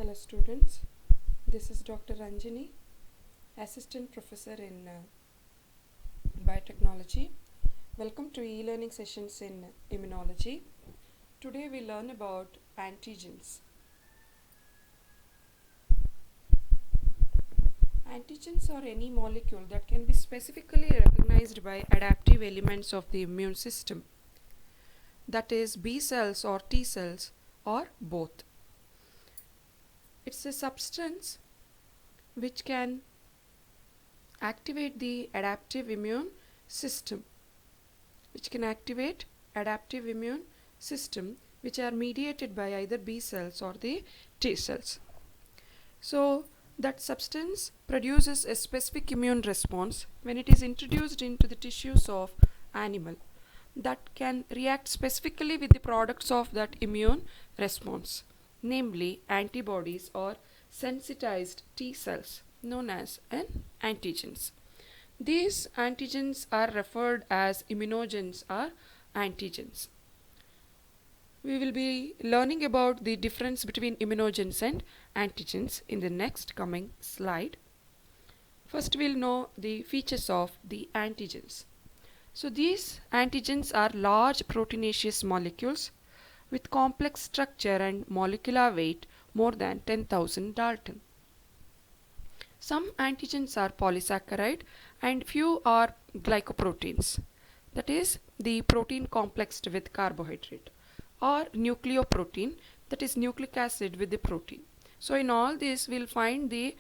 Hello students, this is Dr. Ranjini, Assistant Professor in Biotechnology. Welcome to e-learning sessions in Immunology. Today we learn about antigens. Antigens are any molecule that can be specifically recognized by adaptive elements of the immune system, that is B cells or T cells or both. It's a substance which can activate the adaptive immune system, which are mediated by either B cells or the T cells. So that substance produces a specific immune response when it is introduced into the tissues of animal that can react specifically with the products of that immune response, namely antibodies or sensitized T cells known as antigens. These antigens are referred as immunogens or antigens. We will be learning about the difference between immunogens and antigens in the next coming slide. First we'll know the features of the antigens. So these antigens are large proteinaceous molecules with complex structure and molecular weight more than 10,000 Dalton. Some antigens are polysaccharide and few are glycoproteins, that is the protein complexed with carbohydrate, or nucleoprotein, that is nucleic acid with the protein. So in all this we'll find the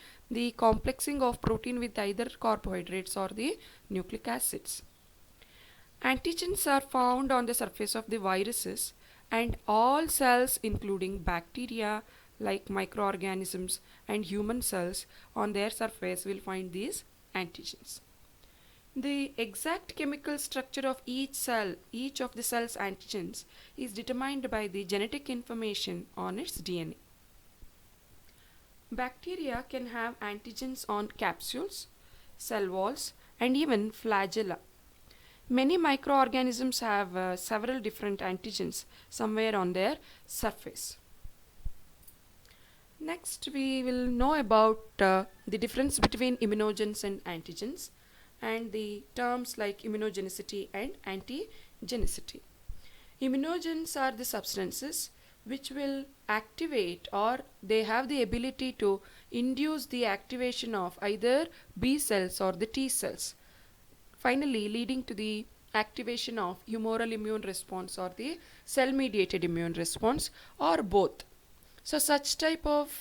complexing of protein with either carbohydrates or the nucleic acids. Antigens are found on the surface of the viruses, and all cells including bacteria like microorganisms and human cells on their surface will find these antigens. The exact chemical structure of each of the cell's antigens is determined by the genetic information on its DNA. Bacteria can have antigens on capsules, cell walls, and even flagella. Many microorganisms have several different antigens somewhere on their surface. Next, we will know about the difference between immunogens and antigens, and the terms like immunogenicity and antigenicity. Immunogens are the substances which will activate, or they have the ability to induce the activation of either B cells or the T cells, finally leading to the activation of humoral immune response or the cell-mediated immune response, or both. So such type of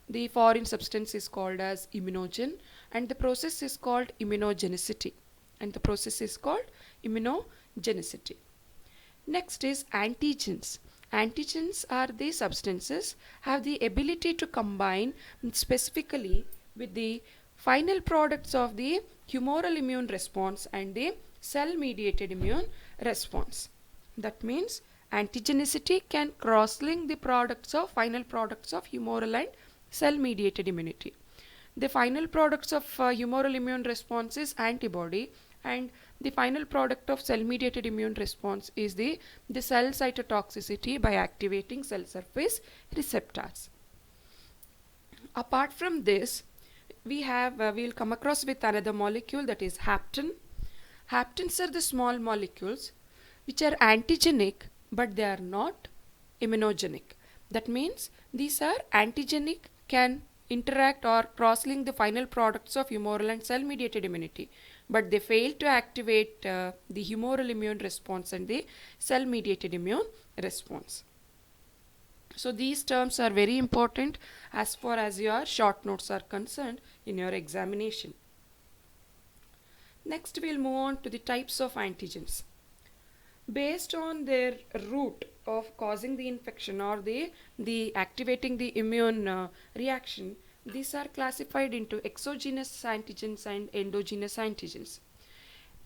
the foreign substance is called as immunogen, and the process is called immunogenicity. Next is antigens. Antigens are the substances have the ability to combine specifically with the final products of the humoral immune response and the cell-mediated immune response. That means antigenicity can cross-link the final products of humoral and cell-mediated immunity. The final products of humoral immune response is antibody, and the final product of cell-mediated immune response is the cell cytotoxicity by activating cell surface receptors. Apart from this, we will come across with another molecule, that is hapten. Haptens are the small molecules which are antigenic, but they are not immunogenic. That means these are antigenic, can interact or cross-link the final products of humoral and cell-mediated immunity, but they fail to activate the humoral immune response and the cell-mediated immune response. So these terms are very important as far as your short notes are concerned in your examination. Next, we'll move on to the types of antigens. Based on their route of causing the infection or the activating the immune reaction, these are classified into exogenous antigens and endogenous antigens.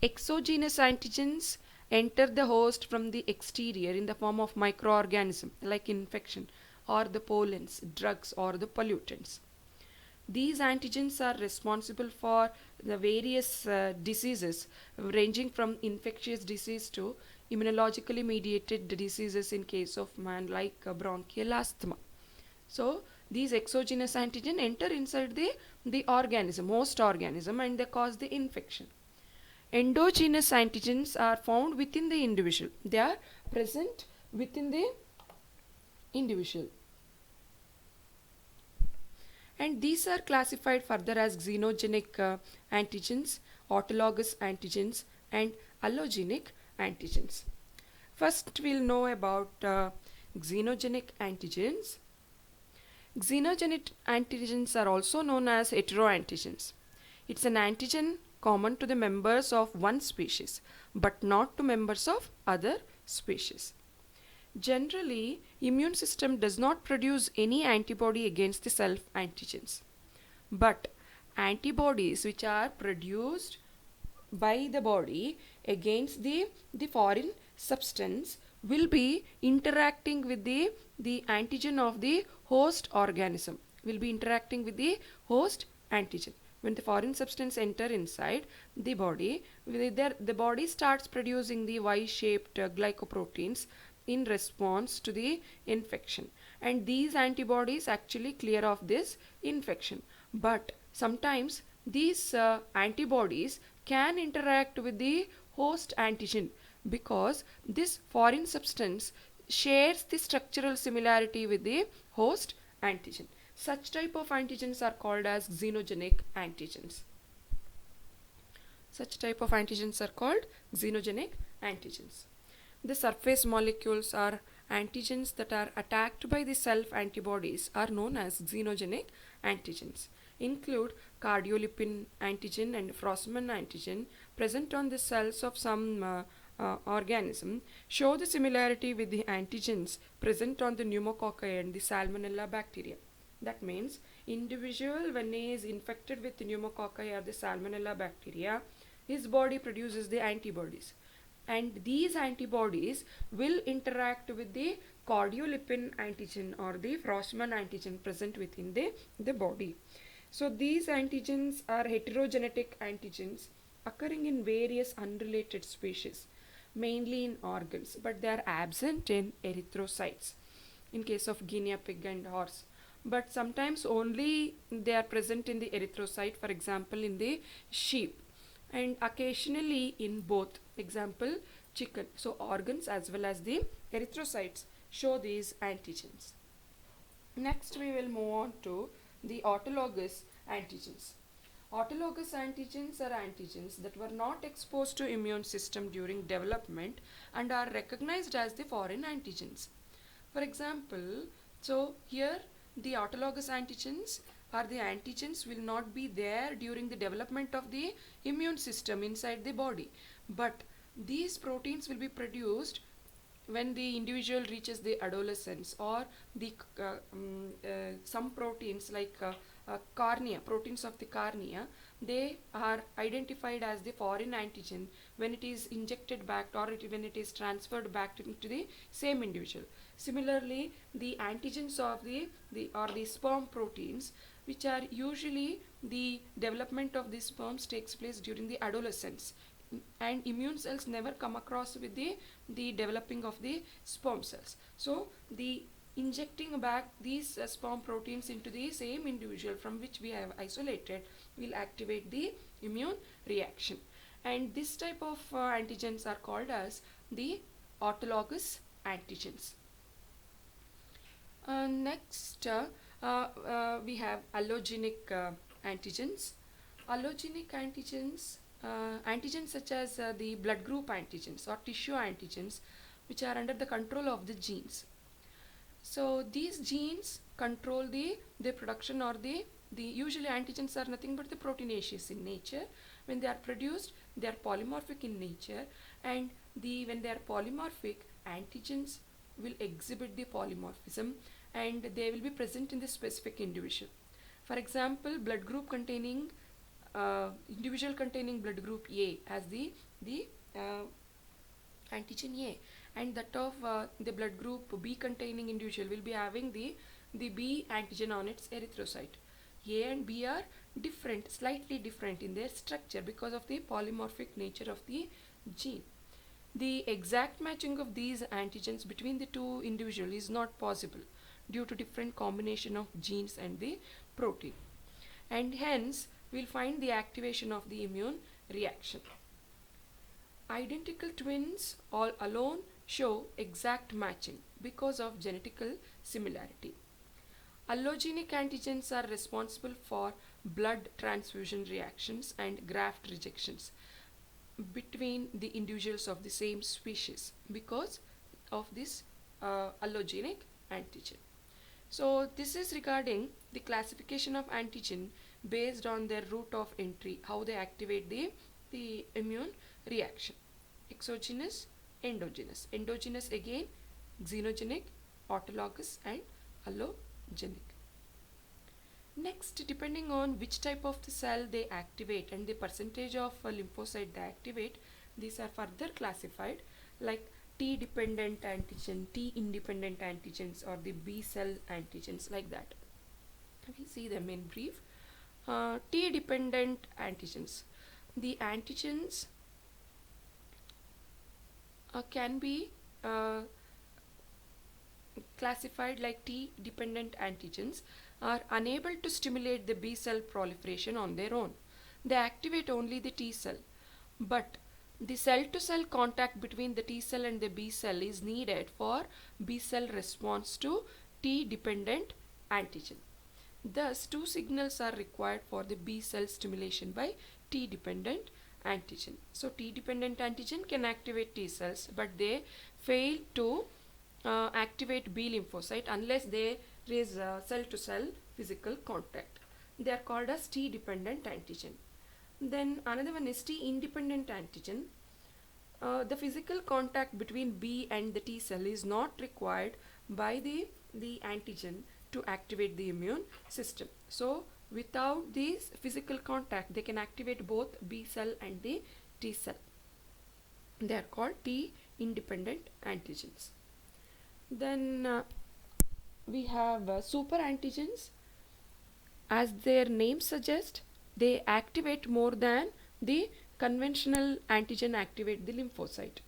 Exogenous antigens enter the host from the exterior in the form of microorganism like infection or the pollens, drugs, or the pollutants. These antigens are responsible for the various diseases ranging from infectious disease to immunologically mediated diseases in case of man like bronchial asthma. So these exogenous antigen enter inside the organism, host organism, and they cause the infection. Endogenous antigens are found within the individual. They are present within the individual. And these are classified further as xenogenic antigens, autologous antigens, and allogenic antigens. First, we'll know about xenogenic antigens. Xenogenic antigens are also known as heteroantigens. It's an antigen common to the members of one species, but not to members of other species. Generally, immune system does not produce any antibody against the self antigens. But antibodies which are produced by the body against the foreign substance will be interacting with the antigen of the host organism, will be interacting with the host antigen. When the foreign substance enter inside the body, the body starts producing the Y-shaped glycoproteins in response to the infection, and these antibodies actually clear off this infection. But sometimes these antibodies can interact with the host antigen because this foreign substance shares the structural similarity with the host antigen. Such type of antigens are called as xenogenic antigens. Such type of antigens are called xenogenic antigens. The surface molecules or antigens that are attacked by the self antibodies are known as xenogenic antigens. Include cardiolipin antigen and Frostman antigen present on the cells of some organism show the similarity with the antigens present on the pneumococci and the salmonella bacteria. That means individual, when he is infected with pneumococci or the salmonella bacteria, his body produces the antibodies, and these antibodies will interact with the cardiolipin antigen or the Frostman antigen present within the body. So these antigens are heterogenetic antigens occurring in various unrelated species, mainly in organs, but they are absent in erythrocytes in case of guinea pig and horse. But sometimes only they are present in the erythrocyte, for example in the sheep, and occasionally in both, example chicken. So organs as well as the erythrocytes show these antigens. Next we will move on to the autologous antigens. Autologous antigens are antigens that were not exposed to immune system during development and are recognized as the foreign antigens. For example, so here the autologous antigens are the antigens will not be there during the development of the immune system inside the body, but these proteins will be produced when the individual reaches the adolescence, or the some proteins like cornea, proteins of the cornea, they are identified as the foreign antigen when it is injected back, or when it is transferred back into the same individual. Similarly, the antigens of the sperm proteins, which are usually the development of the sperms takes place during the adolescence, and immune cells never come across with the developing of the sperm cells. So the injecting back these sperm proteins into the same individual from which we have isolated will activate the immune reaction, and this type of antigens are called as the autologous antigens. Next, we have allogenic antigens. Allogenic antigens, antigens such as the blood group antigens or tissue antigens, which are under the control of the genes. So these genes control the production, or the usually antigens are nothing but the proteinaceous in nature. When they are produced, they are polymorphic in nature, and when they are polymorphic, antigens will exhibit the polymorphism and they will be present in the specific individual. For example, blood group containing individual containing blood group A as the antigen A, and that of the blood group B containing individual will be having the B antigen on its erythrocyte. A and B are different, slightly different in their structure because of the polymorphic nature of the gene. The exact matching of these antigens between the two individuals is not possible due to different combination of genes and the protein, and hence we'll find the activation of the immune reaction. Identical twins all alone show exact matching because of genetical similarity. Allogenic antigens are responsible for blood transfusion reactions and graft rejections between the individuals of the same species because of this allogenic antigen. So this is regarding the classification of antigen based on their route of entry, how they activate the immune reaction. Exogenous, endogenous. Endogenous again, xenogenic, autologous and allogenic. Next, depending on which type of the cell they activate and the percentage of lymphocyte they activate, these are further classified like T dependent antigen, T independent antigens, or the B cell antigens, like that. We see them in brief. T dependent antigens. The antigens can be classified like T dependent antigens are unable to stimulate the B cell proliferation on their own. They activate only the T cell, but the cell to cell contact between the T cell and the B cell is needed for B cell response to T dependent antigen. Thus, two signals are required for the B cell stimulation by T dependent antigen. So, T dependent antigen can activate T cells, but they fail to activate B lymphocyte unless there is cell to cell physical contact. They are called as T dependent antigen. Then another one is T independent antigen. The physical contact between B and the T cell is not required by the antigen to activate the immune system. So without this physical contact, they can activate both B cell and the T cell. They are called T independent antigens. Then we have superantigens. As their name suggests, they activate more than the conventional antigen activate the lymphocyte.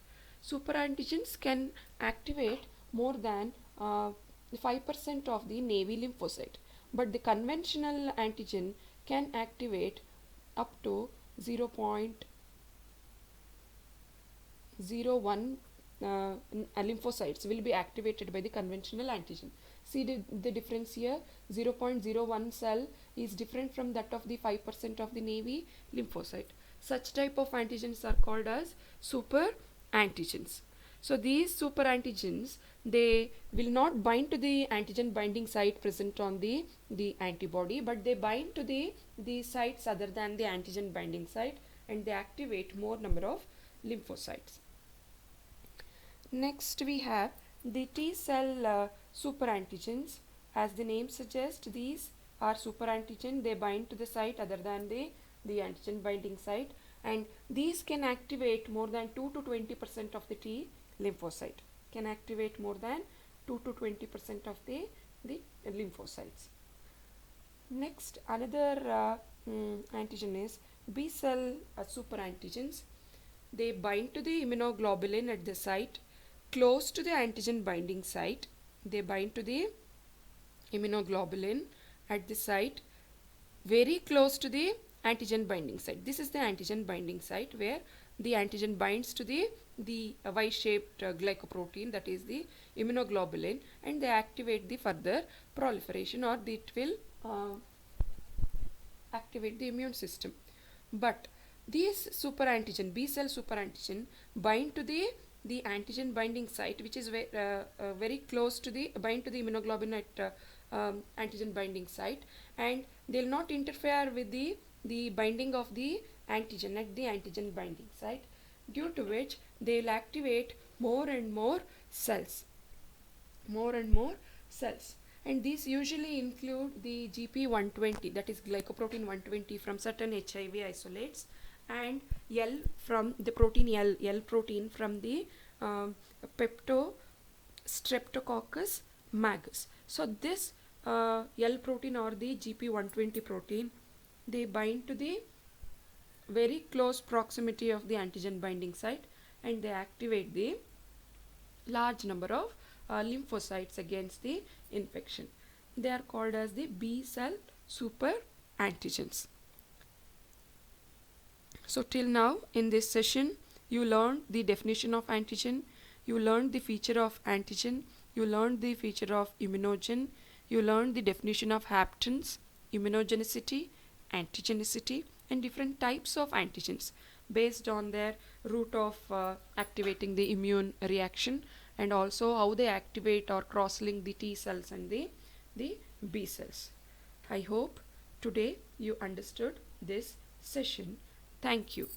Superantigens can activate more than 5% of the navy lymphocyte, but the conventional antigen can activate up to 0.01 lymphocytes will be activated by the conventional antigen. See the difference here. 0.01 cell is different from that of the 5% of the navy lymphocyte. Such type of antigens are called as super antigens. So these super antigens, they will not bind to the antigen binding site present on the antibody, but they bind to the sites other than the antigen binding site, and they activate more number of lymphocytes. Next we have the T cell superantigens. As the name suggests, these are superantigen. They bind to the site other than the antigen binding site, and these can activate more than 2 to 20% of the T lymphocyte. Can activate more than 2 to 20% of the lymphocytes. Next, another antigen is B cell superantigens. They bind to the immunoglobulin at the site close to the antigen binding site. They bind to the immunoglobulin at the site very close to the antigen binding site. This is the antigen binding site where the antigen binds to the Y-shaped glycoprotein, that is the immunoglobulin, and they activate the further proliferation, or it will activate the immune system. But these superantigen, B cell superantigen, bind to the antigen binding site, which is very close to the bind to the immunoglobulin at antigen binding site, and they will not interfere with the binding of the antigen at the antigen binding site, due to which they will activate more and more cells, and these usually include the GP120, that is glycoprotein 120 from certain HIV isolates, and L from the protein L protein from the Streptococcus magus. So this L protein or the GP120 protein, they bind to the very close proximity of the antigen binding site, and they activate the large number of lymphocytes against the infection. They are called as the B cell super antigens. So till now in this session you learned the definition of antigen, you learned the feature of antigen, you learned the feature of immunogen, you learned the definition of haptens, immunogenicity, antigenicity, and different types of antigens based on their route of activating the immune reaction, and also how they activate or cross-link the T cells and the B cells. I hope today you understood this session. Thank you.